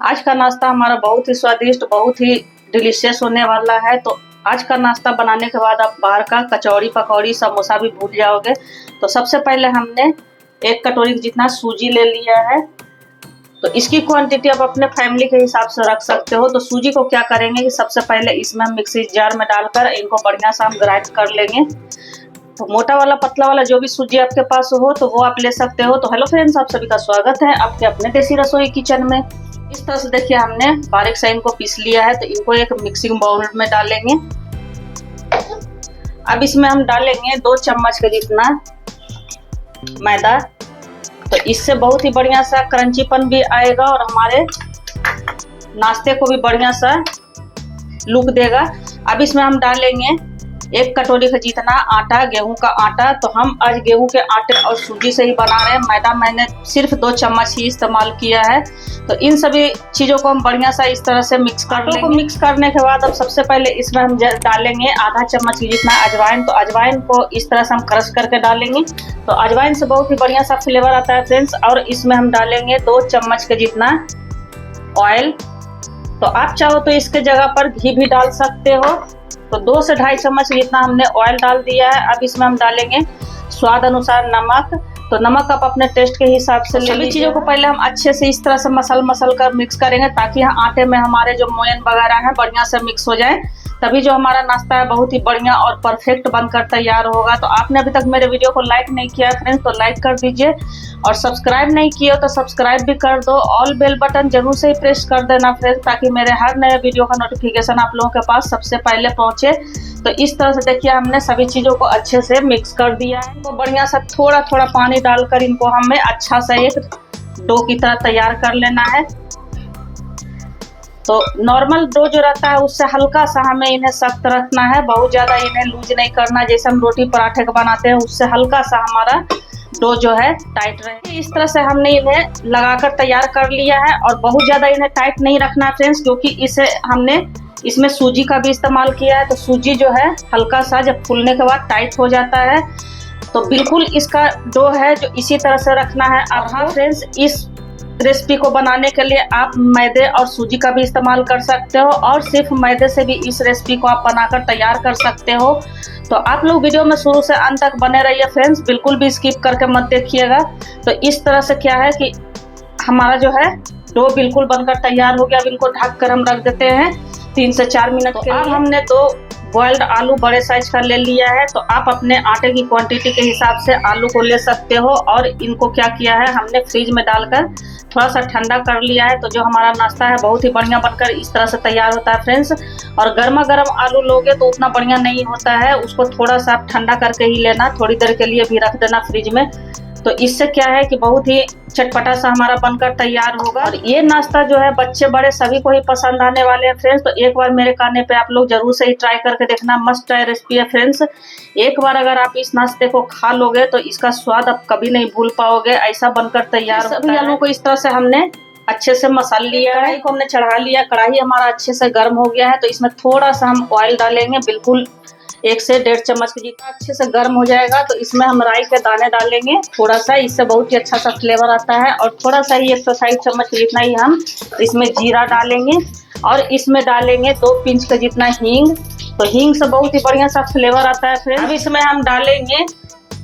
आज का नाश्ता हमारा बहुत ही स्वादिष्ट, बहुत ही डिलीशियस होने वाला है। तो आज का नाश्ता बनाने के बाद आप बाहर का कचौड़ी पकौड़ी समोसा भी भूल जाओगे। तो सबसे पहले हमने 1 कटोरी जितना सूजी ले लिया है। तो इसकी क्वांटिटी आप अपने फैमिली के हिसाब से रख सकते हो। तो सूजी को क्या करेंगे कि सबसे पहले इसमें हम मिक्सी जार में डालकर इनको बढ़िया से हम ग्राइंड कर लेंगे। तो मोटा वाला पतला वाला जो भी सूजी आपके पास हो तो वो आप ले सकते हो। तो हेलो फ्रेंड्स, आप सभी का स्वागत है आपके अपने देसी रसोई किचन में। इस तरह से देखिए हमने बारीक से इनको पीस लिया है। तो इनको एक मिक्सिंग बाउल में डालेंगे। अब इसमें हम डालेंगे 2 चम्मच के जितना मैदा। तो इससे बहुत ही बढ़िया सा क्रंचीपन भी आएगा और हमारे नाश्ते को भी बढ़िया सा लुक देगा। अब इसमें हम डालेंगे 1 कटोरी का जितना आटा, गेहूं का आटा। तो हम आज गेहूं के आटे और सूजी से ही बना रहे हैं। मैदा मैंने सिर्फ 2 चम्मच ही इस्तेमाल किया है। तो इन सभी चीज़ों को हम बढ़िया सा इस तरह से मिक्स कर लेंगे। मिक्स करने के बाद अब सबसे पहले इसमें हम डालेंगे आधा चम्मच की जितना अजवाइन। तो अजवाइन को इस तरह से हम क्रश करके डालेंगे। तो अजवाइन से बहुत ही बढ़िया सा फ्लेवर आता है फ्रेंड्स। और इसमें हम डालेंगे 2 चम्मच के जितना ऑयल। तो आप चाहो तो इसके जगह पर घी भी डाल सकते हो। तो 2 से 2.5 चम्मच जितना हमने ऑयल डाल दिया है। अब इसमें हम डालेंगे स्वाद अनुसार नमक। तो नमक आप अपने टेस्ट के हिसाब से ले लीजिए। सभी चीज़ों को पहले हम अच्छे से इस तरह से मसल कर मिक्स करेंगे ताकि आटे में हमारे जो मोयन वगैरह है बढ़िया से मिक्स हो जाए। तभी जो हमारा नाश्ता है बहुत ही बढ़िया और परफेक्ट बनकर तैयार होगा। तो आपने अभी तक मेरे वीडियो को लाइक नहीं किया फ्रेंड्स तो लाइक कर दीजिए। और सब्सक्राइब नहीं किया तो सब्सक्राइब भी कर दो। ऑल बेल बटन जरूर से ही प्रेस कर देना फ्रेंड्स ताकि मेरे हर नए वीडियो का नोटिफिकेशन आप लोगों के पास सबसे पहले पहुंचे। तो इस तरह से देखिए हमने सभी चीज़ों को अच्छे से मिक्स कर दिया है। तो बढ़िया सा थोड़ा थोड़ा पानी डालकर इनको हमें अच्छा सा एक डो की तरह तैयार कर लेना है। तो नॉर्मल डो जो रहता है उससे हल्का सा हमें इन्हें सख्त रखना है, बहुत ज़्यादा इन्हें लूज नहीं करना। जैसे हम रोटी पराठे का बनाते हैं उससे हल्का सा हमारा डो जो है टाइट रहे। इस तरह से हमने इन्हें लगाकर तैयार कर लिया है। और बहुत ज़्यादा इन्हें टाइट नहीं रखना है फ्रेंड्स, क्योंकि इसे हमने इसमें सूजी का भी इस्तेमाल किया है। तो सूजी जो है हल्का सा जब फूलने के बाद टाइट हो जाता है। तो बिल्कुल इसका डो है जो इसी तरह से रखना है। अब हाँ फ्रेंड्स, इस रेसिपी को बनाने के लिए आप मैदे और सूजी का भी इस्तेमाल कर सकते हो और सिर्फ मैदे से भी इस रेसिपी को आप बनाकर तैयार कर सकते हो। तो आप लोग वीडियो में शुरू से अंत तक बने रहिए फ्रेंड्स, बिल्कुल भी स्किप करके मत देखिएगा। तो इस तरह से क्या है कि हमारा जो है डो बिल्कुल बनकर तैयार हो गया। अब इनको ढक कर हम रख देते हैं 3 से 4 मिनट के लिए। अब हमने 2 बॉइल्ड आलू बड़े साइज का ले लिया है। तो आप अपने आटे की क्वांटिटी के हिसाब से आलू को ले सकते हो। और इनको क्या किया है हमने फ्रिज में डालकर थोड़ा सा ठंडा कर लिया है। तो जो हमारा नाश्ता है बहुत ही बढ़िया बनकर इस तरह से तैयार होता है फ्रेंड्स। और गर्मा गर्म आलू लोगे तो उतना बढ़िया नहीं होता है, उसको थोड़ा सा आप ठंडा करके ही लेना, थोड़ी देर के लिए भी रख देना फ्रिज में। तो इससे क्या है कि बहुत ही चटपटा सा हमारा बनकर तैयार होगा। और ये नाश्ता जो है बच्चे बड़े सभी को ही पसंद आने वाले हैं फ्रेंड्स। तो एक बार मेरे कहने पे आप लोग जरूर से ही ट्राई करके देखना, मस्ट ट्राई रेसिपी है फ्रेंड्स। एक बार अगर आप इस नाश्ते को खा लोगे तो इसका स्वाद आप कभी नहीं भूल पाओगे, ऐसा बनकर तैयार होता है। सभी आलू को इस तरह से हमने अच्छे से मसल लिया है। कढ़ाई को हमने चढ़ा लिया, कढ़ाई हमारा अच्छे से गर्म हो गया है। तो इसमें थोड़ा सा हम ऑयल डालेंगे, बिल्कुल 1 से 1.5 चम्मच के जितना। अच्छे से गर्म हो जाएगा तो इसमें हम राई के दाने डालेंगे थोड़ा सा, इससे बहुत ही अच्छा सा फ्लेवर आता है। और थोड़ा सा ही 1 से 1.5 चम्मच जितना ही हम इसमें जीरा डालेंगे। और इसमें डालेंगे 2 पिंच का जितना हींग। तो हींग से बहुत ही बढ़िया सा फ्लेवर आता है फ्रेंड्स। अब इसमें हम डालेंगे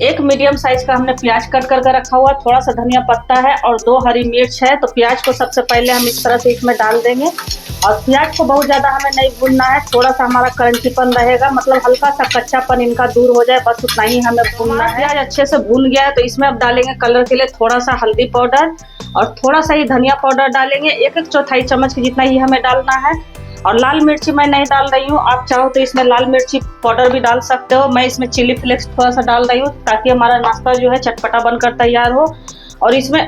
1 मीडियम साइज का हमने प्याज कट करके रखा हुआ, थोड़ा सा धनिया पत्ता है और 2 हरी मिर्च है। तो प्याज को सबसे पहले हम इस तरह से इसमें डाल देंगे। और प्याज को बहुत ज़्यादा हमें नहीं भूनना है, थोड़ा सा हमारा क्रंचीपन रहेगा, मतलब हल्का सा कच्चापन इनका दूर हो जाए, बस उतना ही हमें भूनना है। प्याज अच्छे से भून गया है तो इसमें अब डालेंगे कलर के लिए थोड़ा सा हल्दी पाउडर और थोड़ा सा ही धनिया पाउडर डालेंगे। 1 चौथाई चम्मच की जितना ही हमें डालना है। और लाल मिर्ची मैं नहीं डाल रही हूँ, आप चाहो तो इसमें लाल मिर्ची पाउडर भी डाल सकते हो। मैं इसमें चिली फ्लेक्स थोड़ा सा डाल रही हूँ ताकि हमारा नाश्ता जो है चटपटा बनकर तैयार हो। और इसमें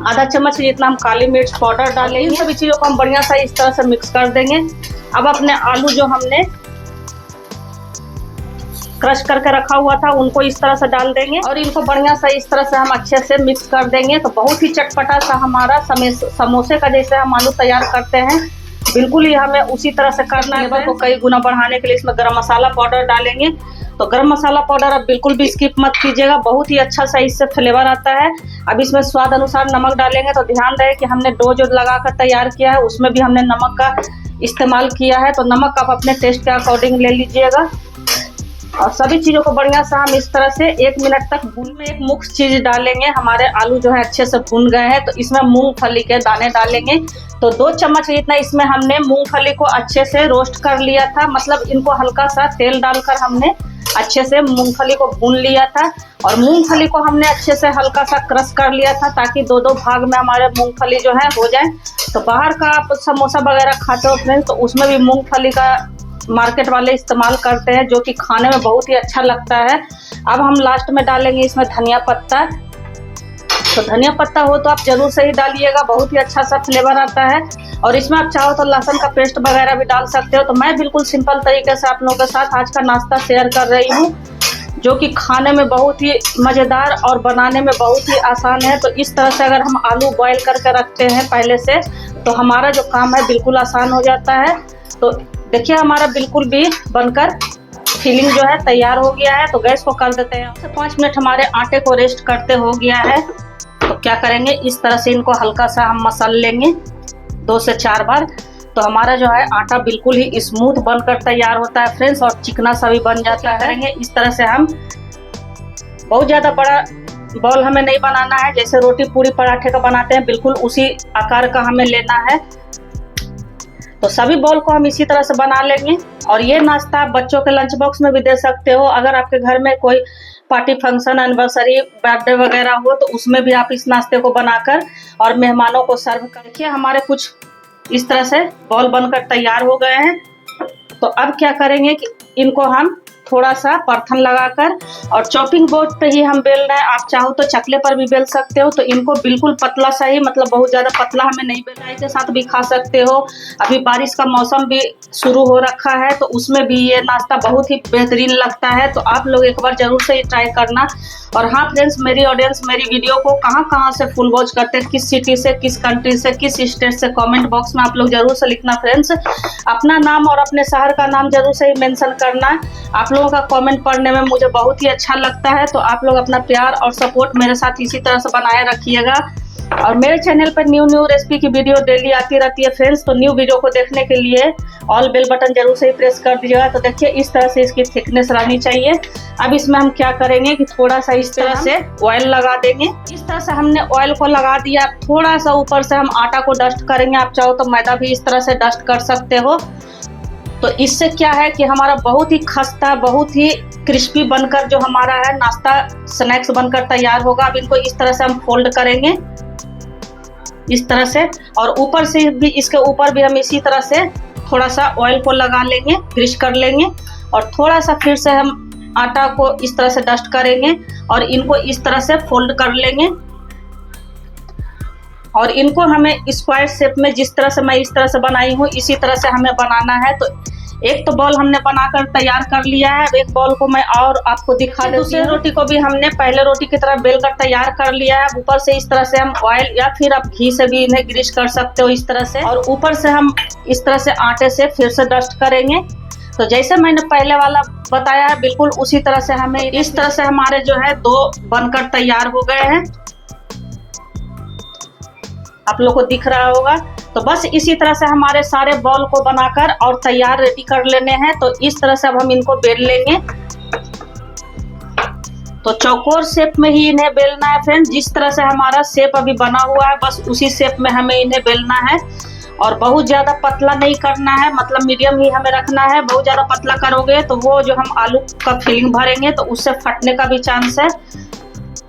आधा चम्मच जितना हम काली मिर्च पाउडर डालेंगे। इन सभी चीज़ों को हम बढ़िया सा इस तरह से मिक्स कर देंगे। अब अपने आलू जो हमने क्रश करके रखा हुआ था उनको इस तरह से डाल देंगे और इनको बढ़िया सा इस तरह से हम अच्छे से मिक्स कर देंगे। तो बहुत ही चटपटा सा हमारा समोसे का जैसे हम आलू तैयार करते हैं बिल्कुल ही हमें उसी तरह से करना है। फ्लेवर को कई गुना बढ़ाने के लिए इसमें गरम मसाला पाउडर डालेंगे तो गरम मसाला पाउडर अब बिल्कुल भी स्किप मत कीजिएगा, बहुत ही अच्छा सा इससे फ्लेवर आता है। अब इसमें स्वाद अनुसार नमक डालेंगे, तो ध्यान रहे कि हमने डो जो लगाकर तैयार किया है उसमें भी हमने नमक का इस्तेमाल किया है, तो नमक आप अपने टेस्ट के अकॉर्डिंग ले लीजिएगा। और सभी चीज़ों को बढ़िया से हम इस तरह से 1 मिनट तक भून में एक मुख्य चीज़ डालेंगे। हमारे आलू जो है अच्छे से भून गए हैं, तो इसमें मूंगफली के दाने डालेंगे। तो 2 चम्मच इतना इसमें हमने मूंगफली को अच्छे से रोस्ट कर लिया था, मतलब इनको हल्का सा तेल डालकर हमने अच्छे से मूंगफली को भून लिया था। और मूंगफली को हमने अच्छे से हल्का सा क्रश कर लिया था, ताकि 2-2 भाग में हमारे मूंगफली जो है हो जाए। तो बाहर का आप समोसा वगैरह खाते हो फ्रेंड्स, तो उसमें भी मूंगफली का मार्केट वाले इस्तेमाल करते हैं, जो कि खाने में बहुत ही अच्छा लगता है। अब हम लास्ट में डालेंगे इसमें धनिया पत्ता। तो धनिया पत्ता हो तो आप जरूर से ही डालिएगा, बहुत ही अच्छा सा फ्लेवर आता है। और इसमें आप चाहो तो लहसुन का पेस्ट वगैरह भी डाल सकते हो। तो मैं बिल्कुल सिंपल तरीके से आप लोगों के साथ आज का नाश्ता शेयर कर रही हूँ, जो कि खाने में बहुत ही मज़ेदार और बनाने में बहुत ही आसान है। तो इस तरह से अगर हम आलू बॉयल करके रखते हैं पहले से, तो हमारा जो काम है बिल्कुल आसान हो जाता है। तो देखिए हमारा बिल्कुल भी बनकर फिलिंग जो है तैयार हो गया है। तो गैस को कर देते हैं। 5 मिनट हमारे आटे को रेस्ट करते हो गया है। तो क्या करेंगे, इस तरह से इनको हल्का सा हम मसल लेंगे 2 से 4 बार। तो हमारा जो है आटा बिल्कुल ही स्मूथ बनकर तैयार होता है फ्रेंड्स, और चिकना सा भी बन जाता है। इस तरह से हम बहुत ज़्यादा बड़ा बॉल हमें नहीं बनाना है, जैसे रोटी पूरी पराठे का बनाते हैं बिल्कुल उसी आकार का हमें लेना है। तो सभी बॉल को हम इसी तरह से बना लेंगे। और ये नाश्ता आप बच्चों के लंच बॉक्स में भी दे सकते हो। अगर आपके घर में कोई पार्टी फंक्शन, एनिवर्सरी, बर्थडे वगैरह हो, तो उसमें भी आप इस नाश्ते को बनाकर और मेहमानों को सर्व कर। देखिए हमारे कुछ इस तरह से बॉल बनकर तैयार हो गए हैं। तो अब क्या करेंगे कि इनको हम थोड़ा सा परथन लगाकर, और चॉपिंग बोर्ड पे ही हम बेल रहे हैं, आप चाहो तो चकले पर भी बेल सकते हो। तो इनको बिल्कुल पतला सा ही, मतलब बहुत ज़्यादा पतला हमें नहीं बेलना, के साथ भी खा सकते हो। अभी बारिश का मौसम भी शुरू हो रखा है, तो उसमें भी ये नाश्ता बहुत ही बेहतरीन लगता है। तो आप लोग एक बार ज़रूर से ट्राई करना। और हाँ फ्रेंड्स, मेरी ऑडियंस मेरी वीडियो को कहाँ से फुल वॉच करते हैं, किस सिटी से, किस कंट्री से, किस स्टेट से, कमेंट बॉक्स में आप लोग जरूर से लिखना फ्रेंड्स। अपना नाम और अपने शहर का नाम जरूर से ही मेंशन करना। आप लोगों का कमेंट पढ़ने में मुझे बहुत ही अच्छा लगता है। तो आप लोग अपना प्यार और सपोर्ट मेरे साथ इसी तरह से बनाए रखिएगा। और मेरे चैनल पर न्यू रेसिपी की वीडियो डेली आती रहती है फ्रेंड्स। तो न्यू वीडियो को देखने के लिए ऑल बेल बटन जरूर से ही प्रेस कर दीजिएगा। तो देखिए इस तरह से इसकी थिकनेस रहनी चाहिए। अब इसमें हम क्या करेंगे कि थोड़ा सा इस तरह से ऑयल लगा देंगे। इस तरह से हमने ऑयल को लगा दिया। थोड़ा सा ऊपर से हम आटा को डस्ट करेंगे, आप चाहो तो मैदा भी इस तरह से डस्ट कर सकते हो। तो इससे क्या है कि हमारा बहुत ही खस्ता, बहुत ही क्रिस्पी बनकर जो हमारा है नाश्ता स्नैक्स बनकर तैयार होगा। अब इनको इस तरह से हम फोल्ड करेंगे इस तरह से, और ऊपर से भी, इसके ऊपर भी हम इसी तरह से थोड़ा सा ऑयल को लगा लेंगे, ग्रीस कर लेंगे। और थोड़ा सा फिर से हम आटा को इस तरह से डस्ट करेंगे और इनको इस तरह से फोल्ड कर लेंगे। और इनको हमें स्क्वायर शेप में, जिस तरह से मैं इस तरह से बनाई हूँ, इसी तरह से हमें बनाना है। तो एक तो बॉल हमने बनाकर तैयार कर लिया है। एक बॉल को मैं और आपको दिखा देती हूँ। दूसरी रोटी को भी हमने पहले रोटी की तरह बेलकर तैयार कर लिया है। ऊपर से इस तरह से हम ऑयल या फिर आप घी से भी इन्हें ग्रीस कर सकते हो इस तरह से। और ऊपर से हम इस तरह से आटे से फिर से डस्ट करेंगे। तो जैसे मैंने पहले वाला बताया है बिल्कुल उसी तरह से हमें, इस तरह से हमारे जो है 2 बनकर तैयार हो गए हैं। आप लोग को दिख रहा होगा। तो बस इसी तरह से हमारे सारे बॉल को बनाकर और तैयार रेडी कर लेने हैं। तो इस तरह से अब हम इनको बेल लेंगे। तो चौकोर शेप में ही इन्हें बेलना है फ्रेंड्स। जिस तरह से हमारा शेप अभी बना हुआ है, बस उसी शेप में हमें इन्हें बेलना है। और बहुत ज़्यादा पतला नहीं करना है, मतलब मीडियम ही हमें रखना है। बहुत ज़्यादा पतला करोगे तो वो जो हम आलू का फिलिंग भरेंगे तो उससे फटने का भी चांस है।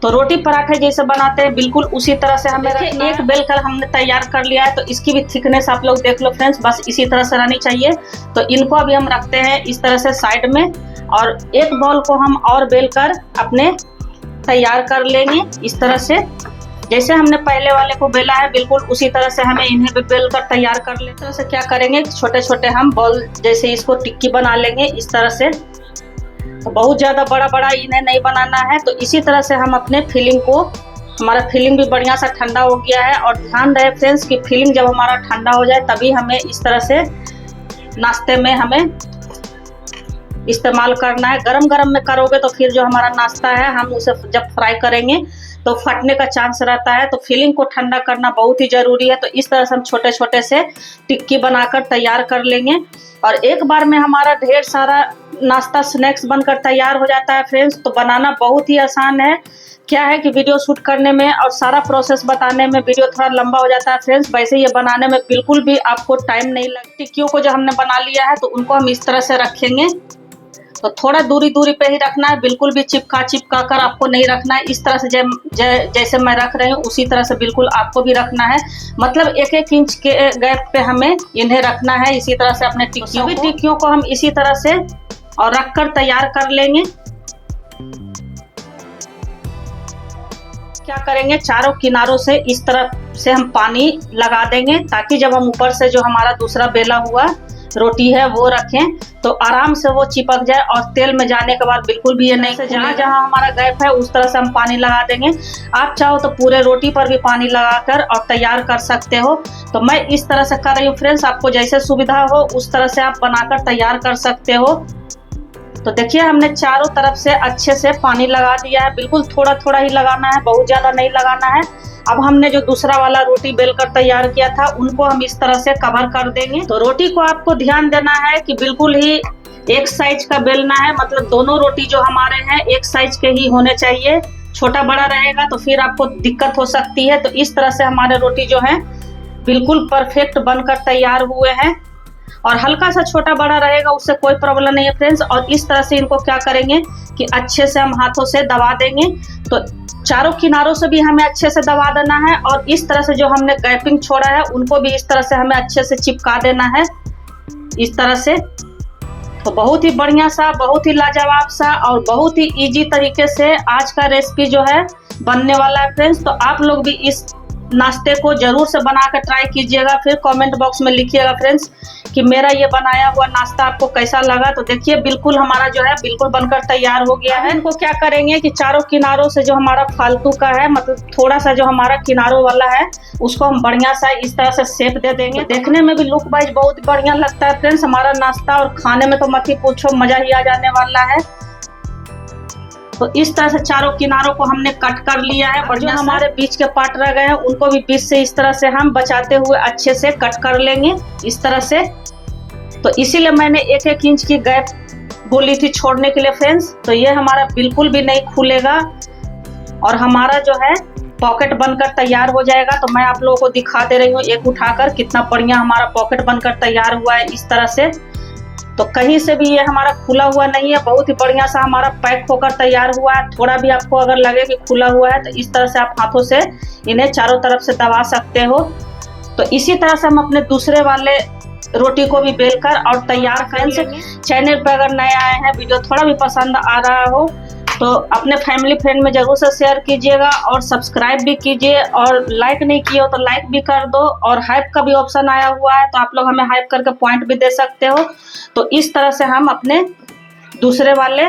तो रोटी पराठे जैसे बनाते हैं बिल्कुल उसी तरह से हमें एक बेल कर हमने तैयार कर लिया है। तो इसकी भी थिकनेस आप लोग देख लो फ्रेंड्स, बस इसी तरह से रहनी चाहिए। तो इनको अभी हम रखते हैं इस तरह से साइड में, और एक बॉल को हम और बेल कर अपने तैयार कर लेंगे इस तरह से। जैसे हमने पहले वाले को बेला है बिल्कुल उसी तरह से हमें इन्हें भी बेल कर तैयार कर लेते हैं। इस तरह से क्या करेंगे, छोटे छोटे हम बॉल जैसे इसको टिक्की बना लेंगे इस तरह से। तो बहुत ज़्यादा बड़ा बड़ा इन्हें नहीं बनाना है। तो इसी तरह से हम अपने फिलिंग को, हमारा फिलिंग भी बढ़िया सा ठंडा हो गया है। और ध्यान रहे फ्रेंड्स कि फिलिंग जब हमारा ठंडा हो जाए तभी हमें इस तरह से नाश्ते में हमें इस्तेमाल करना है। गरम गरम में करोगे तो फिर जो हमारा नाश्ता है हम उसे जब फ्राई करेंगे तो फटने का चांस रहता है। तो फिलिंग को ठंडा करना बहुत ही ज़रूरी है। तो इस तरह से हम छोटे छोटे से टिक्की बनाकर तैयार कर लेंगे और एक बार में हमारा ढेर सारा नाश्ता स्नैक्स बनकर तैयार हो जाता है फ्रेंड्स। तो बनाना बहुत ही आसान है। क्या है कि वीडियो शूट करने में और सारा प्रोसेस बताने में वीडियो थोड़ा लंबा हो जाता है फ्रेंड्स। वैसे ये बनाने में बिल्कुल भी आपको टाइम नहीं लगता। टिक्कियों को जो हमने बना लिया है तो उनको हम इस तरह से रखेंगे। तो थोड़ा दूरी पे ही रखना है, बिल्कुल भी चिपका कर आपको नहीं रखना है। इस तरह से जैसे मैं रख रही हूँ उसी तरह से बिल्कुल आपको भी रखना है। मतलब 1-1 इंच के गैप पे हमें इन्हें रखना है। इसी तरह से अपने टिक्कियों को हम इसी तरह से और रखकर तैयार कर लेंगे। क्या करेंगे, चारों किनारों से इस तरह से हम पानी लगा देंगे ताकि जब हम ऊपर से जो हमारा दूसरा बेला हुआ रोटी है वो रखें तो आराम से वो चिपक जाए और तेल में जाने के बाद बिल्कुल भी ये नहीं से जहाँ जहाँ हमारा गैप है उस तरह से हम पानी लगा देंगे। आप चाहो तो पूरे रोटी पर भी पानी लगाकर और तैयार कर सकते हो। तो मैं इस तरह से कर रही हूँ फ्रेंड्स, आपको जैसे सुविधा हो उस तरह से आप बनाकर तैयार कर सकते हो। तो देखिए हमने चारों तरफ से अच्छे से पानी लगा दिया है। बिल्कुल थोड़ा थोड़ा ही लगाना है, बहुत ज़्यादा नहीं लगाना है। अब हमने जो दूसरा वाला रोटी बेलकर तैयार किया था उनको हम इस तरह से कवर कर देंगे। तो रोटी को आपको ध्यान देना है कि बिल्कुल ही एक साइज का बेलना है। मतलब दोनों रोटी जो हमारे हैं एक साइज के ही होने चाहिए। छोटा बड़ा रहेगा तो फिर आपको दिक्कत हो सकती है। तो इस तरह से हमारे रोटी जो है बिल्कुल परफेक्ट बनकर तैयार हुए हैं। और हल्का सा छोटा बड़ा रहेगा उससे कोई प्रॉब्लम नहीं है फ्रेंड्स। और इस तरह से इनको क्या करेंगे कि अच्छे से हम हाथों से दबा देंगे। तो चारों किनारों से भी हमें अच्छे से दबा देना है और इस तरह से जो हमने गैपिंग छोड़ा है उनको भी इस तरह से हमें अच्छे से चिपका देना है इस तरह से। तो बहुत ही बढ़िया सा, बहुत ही लाजवाब सा और बहुत ही इजी तरीके से आज का रेसिपी जो है बनने वाला है फ्रेंड्स। तो आप लोग भी इस नाश्ते को जरूर से बना कर ट्राई कीजिएगा। फिर कमेंट बॉक्स में लिखिएगा फ्रेंड्स कि मेरा ये बनाया हुआ नाश्ता आपको कैसा लगा। तो देखिए बिल्कुल हमारा जो है बिल्कुल बनकर तैयार हो गया है। इनको क्या करेंगे कि चारों किनारों से जो हमारा फालतू का है, मतलब थोड़ा सा जो हमारा किनारों वाला है उसको हम बढ़िया सा इस तरह से शेप दे देंगे। देखने में भी लुक वाइज बहुत बढ़िया लगता है फ्रेंड्स हमारा नाश्ता, और खाने में तो मत ही पूछो, मजा ही आ जाने वाला है। तो इस तरह से चारों किनारों को हमने कट कर लिया है। और जो हमारे बीच के पार्ट रह गए हैं उनको भी बीच से इस तरह से हम बचाते हुए अच्छे से कट कर लेंगे इस तरह से। तो इसीलिए मैंने 1-1 इंच की गैप बोली थी छोड़ने के लिए फ्रेंड्स। तो ये हमारा बिल्कुल भी नहीं खुलेगा और हमारा जो है पॉकेट बनकर तैयार हो जाएगा। तो मैं आप लोगों को दिखा दे रही हूँ एक उठाकर, कितना बढ़िया हमारा पॉकेट बनकर तैयार हुआ है इस तरह से। तो कहीं से भी ये हमारा खुला हुआ नहीं है, बहुत ही बढ़िया सा हमारा पैक होकर तैयार हुआ है। थोड़ा भी आपको अगर लगे कि खुला हुआ है तो इस तरह से आप हाथों से इन्हें चारों तरफ से दबा सकते हो। तो इसी तरह से हम अपने दूसरे वाले रोटी को भी बेलकर और तैयार कर लेंगे। चैनल पर अगर नए आए हैं, वीडियो थोड़ा भी पसंद आ रहा हो तो अपने फैमिली फ्रेंड में जरूर से शेयर कीजिएगा और सब्सक्राइब भी कीजिए, और लाइक नहीं किए हो तो लाइक भी कर दो। और हाइप का भी ऑप्शन आया हुआ है तो आप लोग हमें हाइप करके पॉइंट भी दे सकते हो। तो इस तरह से हम अपने दूसरे वाले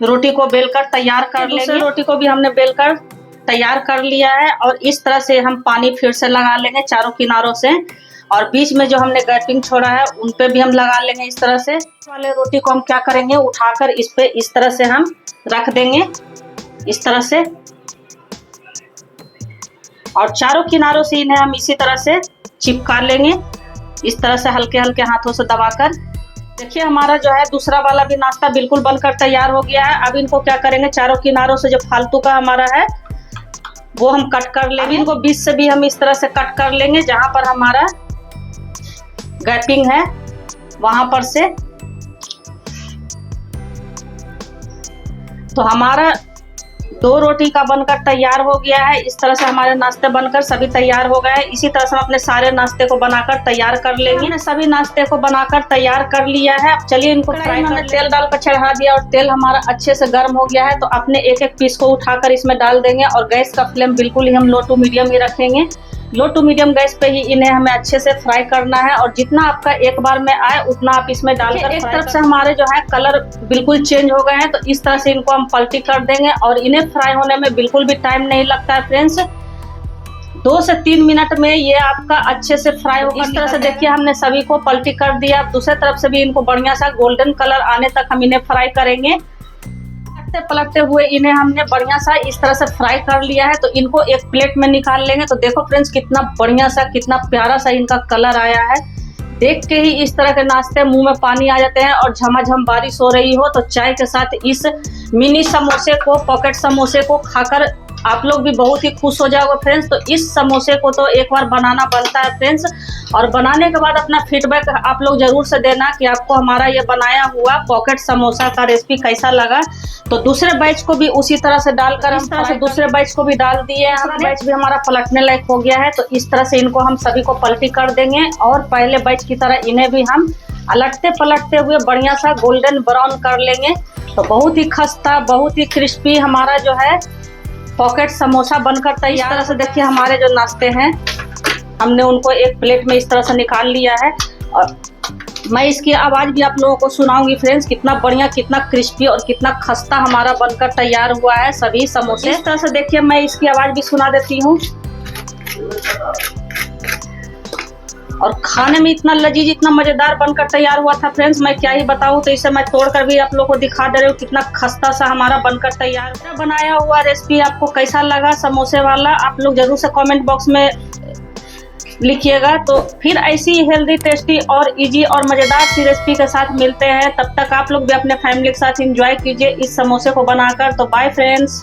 रोटी को बेलकर तैयार कर लेंगे। दूसरे रोटी को भी हमने बेलकर तैयार कर लिया है और इस तरह से हम पानी फिर से लगा लेंगे चारों किनारों से, और बीच में जो हमने गैपिंग छोड़ा है उन पे भी हम लगा लेंगे इस तरह से। वाले रोटी को हम क्या करेंगे, उठाकर इस पे इस तरह से हम रख देंगे इस तरह से, और चारों किनारों से इन्हें हम इसी तरह से चिपका लेंगे इस तरह से हल्के हल्के हाथों से दबाकर। देखिए हमारा जो है दूसरा वाला भी नाश्ता बिल्कुल बनकर तैयार हो गया है। अब इनको क्या करेंगे, चारों किनारों से जो फालतू का हमारा है वो हम कट कर लेंगे। इनको बीच से भी हम इस तरह से कट कर लेंगे, जहां पर हमारा गैपिंग है वहां पर से। तो हमारा 2 रोटी का बनकर तैयार हो गया है। इस तरह से हमारे नाश्ते बनकर सभी तैयार हो गए हैं। इसी तरह से हम अपने सारे नाश्ते को बनाकर तैयार कर लेंगे। हमने सभी नाश्ते को बनाकर तैयार कर लिया है। अब चलिए इनको फ्राई करते हैं। तेल डालकर चढ़ा दिया और तेल हमारा अच्छे से गर्म हो गया है। तो अपने 1-1 पीस को उठाकर इसमें डाल देंगे और गैस का फ्लेम बिल्कुल ही हम लो टू मीडियम ही रखेंगे। लो टू मीडियम गैस पे ही इन्हें हमें अच्छे से फ्राई करना है, और जितना आपका एक बार में आए उतना आप इसमें डालकर। एक तरफ से हमारे जो है कलर बिल्कुल चेंज हो गए हैं तो इस तरह से इनको हम पलटी कर देंगे, और इन्हें फ्राई होने में बिल्कुल भी टाइम नहीं लगता है फ्रेंड्स। 2 से 3 मिनट में ये आपका अच्छे से फ्राई होगा। इस तरह से देखिए हमने सभी को पलटी कर दिया। दूसरे तरफ से भी इनको बढ़िया सा गोल्डन कलर आने तक हम इन्हें फ्राई करेंगे। पलटते हुए इन्हें हमने बढ़िया सा इस तरह से फ्राई कर लिया है। तो इनको एक प्लेट में निकाल लेंगे। तो देखो फ्रेंड्स कितना बढ़िया सा, कितना प्यारा सा इनका कलर आया है। देख के ही इस तरह के नाश्ते मुंह में पानी आ जाते हैं। और झमाझम बारिश हो रही हो तो चाय के साथ इस मिनी समोसे को, पॉकेट समोसे को खाकर आप लोग भी बहुत ही खुश हो जाओगे फ्रेंड्स। तो इस समोसे को तो एक बार बनाना बनता है फ्रेंड्स। और बनाने के बाद अपना फीडबैक आप लोग जरूर से देना कि आपको हमारा ये बनाया हुआ पॉकेट समोसा का रेसिपी कैसा लगा। तो दूसरे बैच को भी उसी तरह से डालकर हम तरह से दूसरे बैच को भी डाल दिए हैं। दूसरा बैच भी हमारा पलटने लायक हो गया है। तो इस तरह से इनको हम सभी को पलटी कर देंगे। और पहले बैच की तरह इन्हें भी हम अलटते पलटते हुए बढ़िया सा गोल्डन ब्राउन कर लेंगे। तो बहुत ही खस्ता, बहुत ही क्रिस्पी हमारा जो है पॉकेट समोसा बनकर तैयार। इस तरह से देखिए हमारे जो नाश्ते हैं हमने उनको एक प्लेट में इस तरह से निकाल लिया है। और मैं इसकी आवाज़ भी आप लोगों को सुनाऊंगी फ्रेंड्स। कितना बढ़िया, कितना क्रिस्पी और कितना खस्ता हमारा बनकर तैयार हुआ है सभी समोसे। इस तरह से देखिए मैं इसकी आवाज़ भी सुना देती हूँ। और खाने में इतना लजीज, इतना मज़ेदार बनकर तैयार हुआ था फ्रेंड्स, मैं क्या ही बताऊँ। तो इसे मैं तोड़कर भी आप लोगों को दिखा दे रही हूँ कितना खस्ता सा हमारा बनकर तैयार। मेरा बनाया हुआ रेसिपी आपको कैसा लगा समोसे वाला, आप लोग जरूर से कमेंट बॉक्स में लिखिएगा। तो फिर ऐसी हेल्दी, टेस्टी और इजी और मज़ेदार सी रेसिपी के साथ मिलते हैं। तब तक आप लोग भी अपने फैमिली के साथ एंजॉय कीजिए इस समोसे को बनाकर। तो बाय फ्रेंड्स।